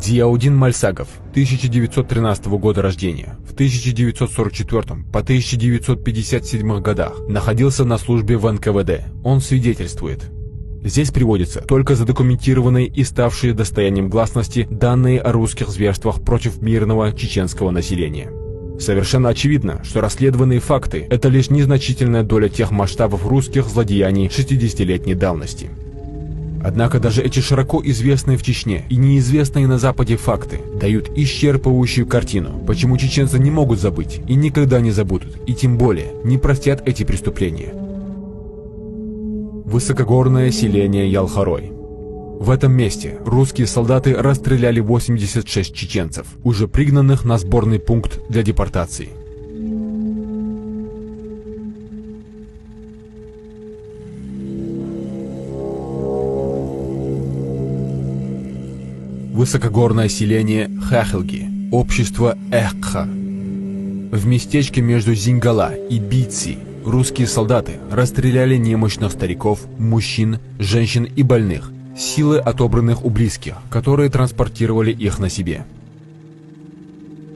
Зияудин Мальсагов, 1913 года рождения, в 1944 по 1957 годах находился на службе в НКВД. Он свидетельствует. Здесь приводятся только задокументированные и ставшие достоянием гласности данные о русских зверствах против мирного чеченского населения. Совершенно очевидно, что расследованные факты – это лишь незначительная доля тех масштабов русских злодеяний 60-летней давности. Однако даже эти широко известные в Чечне и неизвестные на Западе факты дают исчерпывающую картину, почему чеченцы не могут забыть и никогда не забудут, и тем более не простят эти преступления. Высокогорное селение Ялхорой. В этом месте русские солдаты расстреляли 86 чеченцев, уже пригнанных на сборный пункт для депортации. Высокогорное селение Хахилги, общество Эхха. В местечке между Зингала и Бийци русские солдаты расстреляли немощных стариков, мужчин, женщин и больных, силы отобранных у близких, которые транспортировали их на себе.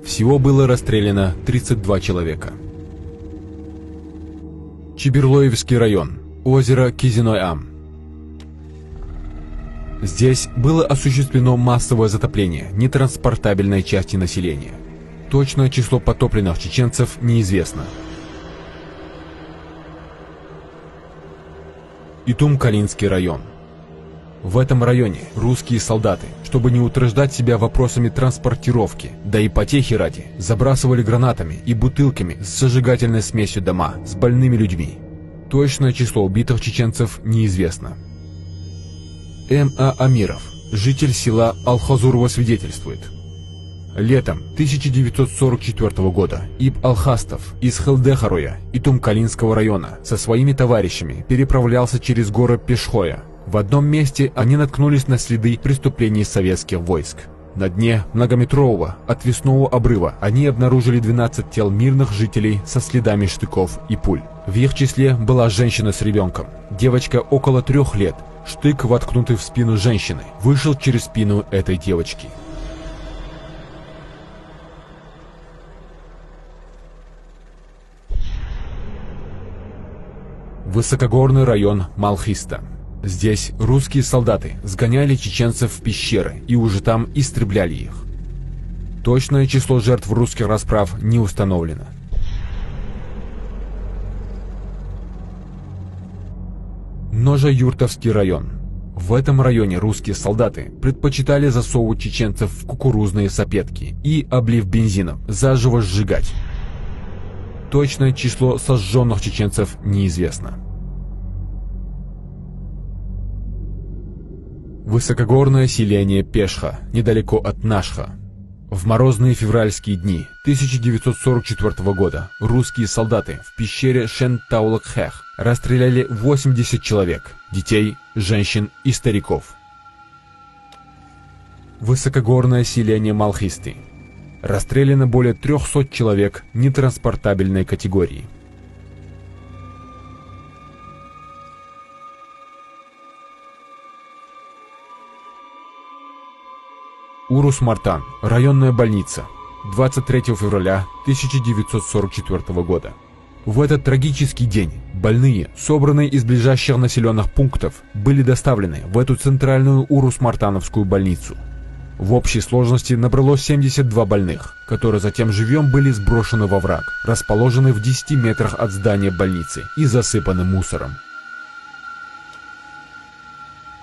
Всего было расстреляно 32 человека. Чеберлоевский район, озеро Кизиной-Ам. Здесь было осуществлено массовое затопление нетранспортабельной части населения. Точное число потопленных чеченцев неизвестно. Итум-Калинский район. В этом районе русские солдаты, чтобы не утруждать себя вопросами транспортировки, да и потехи ради, забрасывали гранатами и бутылками с зажигательной смесью дома с больными людьми. Точное число убитых чеченцев неизвестно. М.А. Амиров, житель села Алхазурово, свидетельствует. Летом 1944 года Иб Алхастов из Хелдехароя и Тум-Калинского района со своими товарищами переправлялся через горы Пешхоя. В одном месте они наткнулись на следы преступлений советских войск. На дне многометрового отвесного обрыва они обнаружили 12 тел мирных жителей со следами штыков и пуль. В их числе была женщина с ребенком. Девочка около 3 лет. Штык, воткнутый в спину женщины, вышел через спину этой девочки. Высокогорный район Малхиста. Здесь русские солдаты сгоняли чеченцев в пещеры и уже там истребляли их. Точное число жертв русских расправ не установлено. Ножа-Юртовский район. В этом районе русские солдаты предпочитали засовывать чеченцев в кукурузные сапетки и, облив бензином, заживо сжигать. Точное число сожженных чеченцев неизвестно. Высокогорное селение Пешха, недалеко от Нашха. В морозные февральские дни 1944 года русские солдаты в пещере Шен-Таулак-Хех расстреляли 80 человек, детей, женщин и стариков. Высокогорное селение Малхисты. Расстреляно более 300 человек нетранспортабельной категории. Урус-Мартан, районная больница, 23 февраля 1944 года. В этот трагический день больные, собранные из ближайших населенных пунктов, были доставлены в эту центральную Урус-Мартановскую больницу. В общей сложности набралось 72 больных, которые затем живьем были сброшены во враг, расположенный в 10 метрах от здания больницы и засыпаны мусором.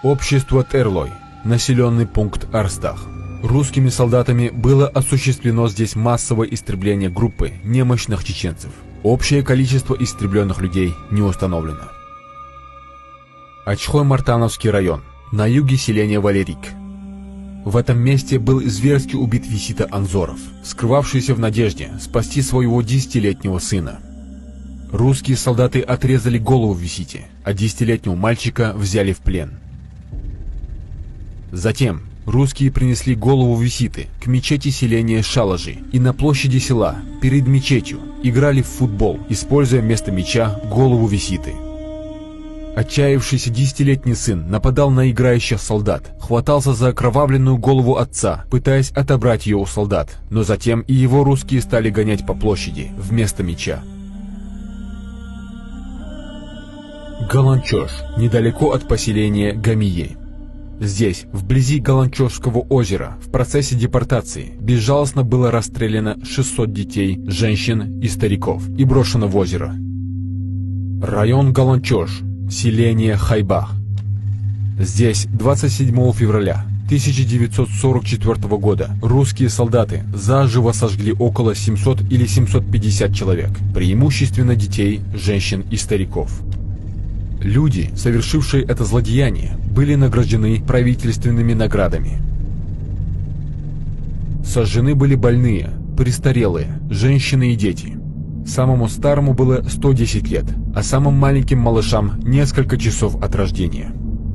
Общество Терлой, населенный пункт Арстах. Русскими солдатами было осуществлено здесь массовое истребление группы немощных чеченцев. Общее количество истребленных людей не установлено. Ачхой-Мартановский район, на юге селения Валерик. В этом месте был зверски убит Висита Анзоров, скрывавшийся в надежде спасти своего 10-летнего сына. Русские солдаты отрезали голову Висите, а 10-летнего мальчика взяли в плен. Затем русские принесли голову Виситы к мечети селения Шалажи и на площади села, перед мечетью, играли в футбол, используя вместо мяча голову Виситы. Отчаявшийся 10-летний сын нападал на играющих солдат, хватался за окровавленную голову отца, пытаясь отобрать ее у солдат, но затем и его русские стали гонять по площади вместо меча. Галанчош, недалеко от поселения Гамие. Здесь, вблизи Галанчошского озера, в процессе депортации безжалостно было расстреляно 600 детей, женщин и стариков и брошено в озеро. Район Галанчош, селение Хайбах. Здесь 27 февраля 1944 года русские солдаты заживо сожгли около 700 или 750 человек, преимущественно детей, женщин и стариков. Люди, совершившие это злодеяние, были награждены правительственными наградами. Сожжены были больные, престарелые, женщины и дети. Самому старому было 110 лет, а самым маленьким малышам несколько часов от рождения.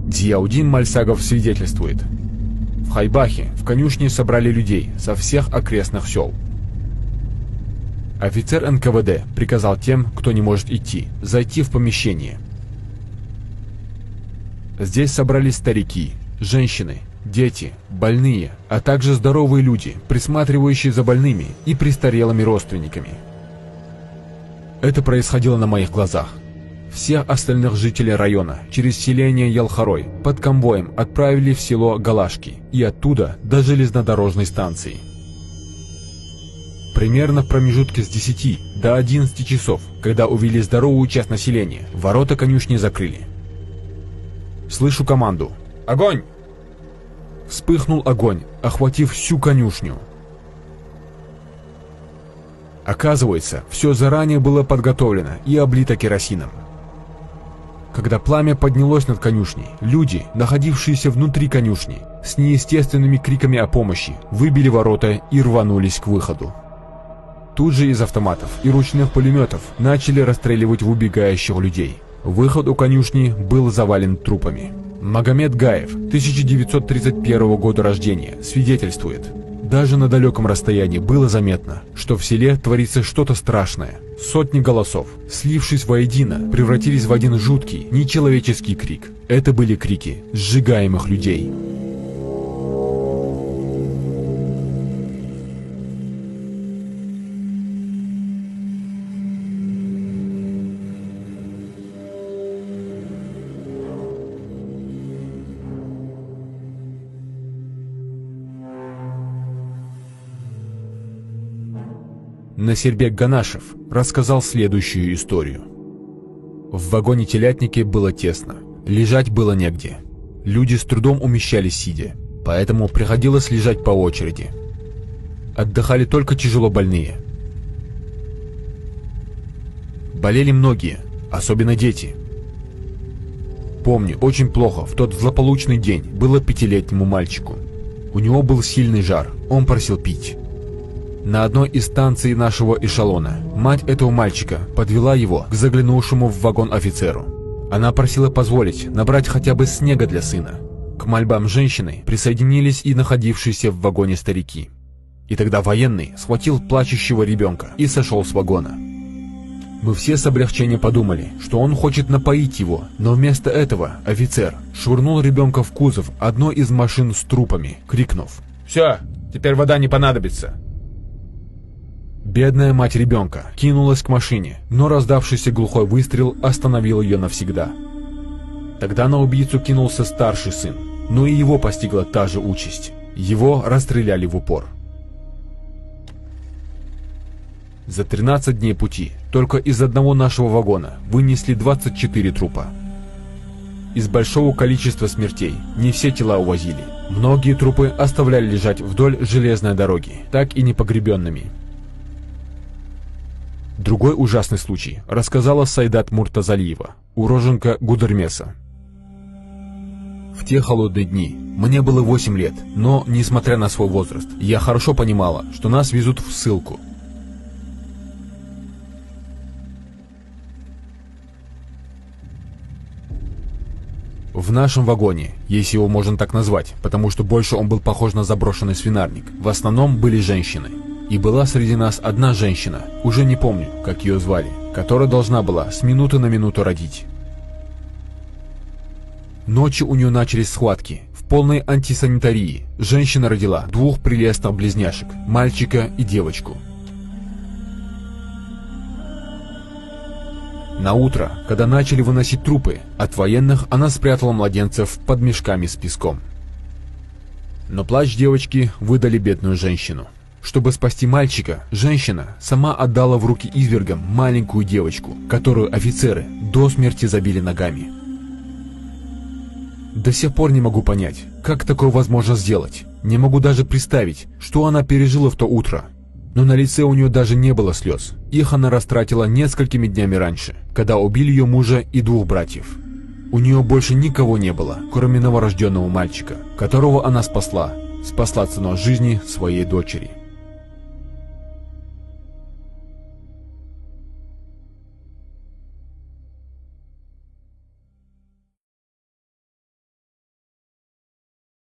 Зияудин Мальсагов свидетельствует: в Хайбахе в конюшне собрали людей со всех окрестных сел. Офицер НКВД приказал тем, кто не может идти, зайти в помещение. Здесь собрались старики, женщины, дети, больные, а также здоровые люди, присматривающие за больными и престарелыми родственниками. Это происходило на моих глазах. Всех остальных жителей района через селение Ялхарой под конвоем отправили в село Галашки и оттуда до железнодорожной станции. Примерно в промежутке с 10 до 11 часов, когда увели здоровую часть населения, ворота конюшни закрыли. Слышу команду: «Огонь!» Вспыхнул огонь, охватив всю конюшню. Оказывается, все заранее было подготовлено и облито керосином. Когда пламя поднялось над конюшней, люди, находившиеся внутри конюшни, с неестественными криками о помощи, выбили ворота и рванулись к выходу. Тут же из автоматов и ручных пулеметов начали расстреливать убегающих людей. Выход у конюшни был завален трупами. Магомед Гаев, 1931 года рождения, свидетельствует: даже на далеком расстоянии было заметно, что в селе творится что-то страшное. Сотни голосов, слившись воедино, превратились в один жуткий, нечеловеческий крик. Это были крики сжигаемых людей. Насербек Ганашев рассказал следующую историю. В вагоне-телятнике было тесно, лежать было негде. Люди с трудом умещались сидя, поэтому приходилось лежать по очереди. Отдыхали только тяжело больные. Болели многие, особенно дети. Помню, очень плохо в тот злополучный день было 5-летнему мальчику. У него был сильный жар, он просил пить. На одной из станций нашего эшелона мать этого мальчика подвела его к заглянувшему в вагон офицеру. Она просила позволить набрать хотя бы снега для сына. К мольбам женщины присоединились и находившиеся в вагоне старики. И тогда военный схватил плачущего ребенка и сошел с вагона. Мы все с облегчением подумали, что он хочет напоить его, но вместо этого офицер швырнул ребенка в кузов одной из машин с трупами, крикнув: «Все, теперь вода не понадобится». Бедная мать ребенка кинулась к машине, но раздавшийся глухой выстрел остановил ее навсегда. Тогда на убийцу кинулся старший сын, но и его постигла та же участь. Его расстреляли в упор. За 13 дней пути только из одного нашего вагона вынесли 24 трупа. Из большого количества смертей не все тела увозили. Многие трупы оставляли лежать вдоль железной дороги, так и не погребенными. Другой ужасный случай рассказала Сайдат Муртазалиева, уроженка Гудермеса. В те холодные дни мне было 8 лет, но, несмотря на свой возраст, я хорошо понимала, что нас везут в ссылку. В нашем вагоне, если его можно так назвать, потому что больше он был похож на заброшенный свинарник, в основном были женщины. И была среди нас одна женщина, уже не помню, как ее звали, которая должна была с минуты на минуту родить. Ночью у нее начались схватки. В полной антисанитарии женщина родила 2 прелестных близняшек, мальчика и девочку. На утро, когда начали выносить трупы, от военных она спрятала младенцев под мешками с песком. Но плач девочки выдали бедную женщину. Чтобы спасти мальчика, женщина сама отдала в руки извергам маленькую девочку, которую офицеры до смерти забили ногами. До сих пор не могу понять, как такое возможно сделать. Не могу даже представить, что она пережила в то утро. Но на лице у нее даже не было слез. Их она растратила несколькими днями раньше, когда убили ее мужа и 2 братьев. У нее больше никого не было, кроме новорожденного мальчика, которого она спасла ценой жизни своей дочери.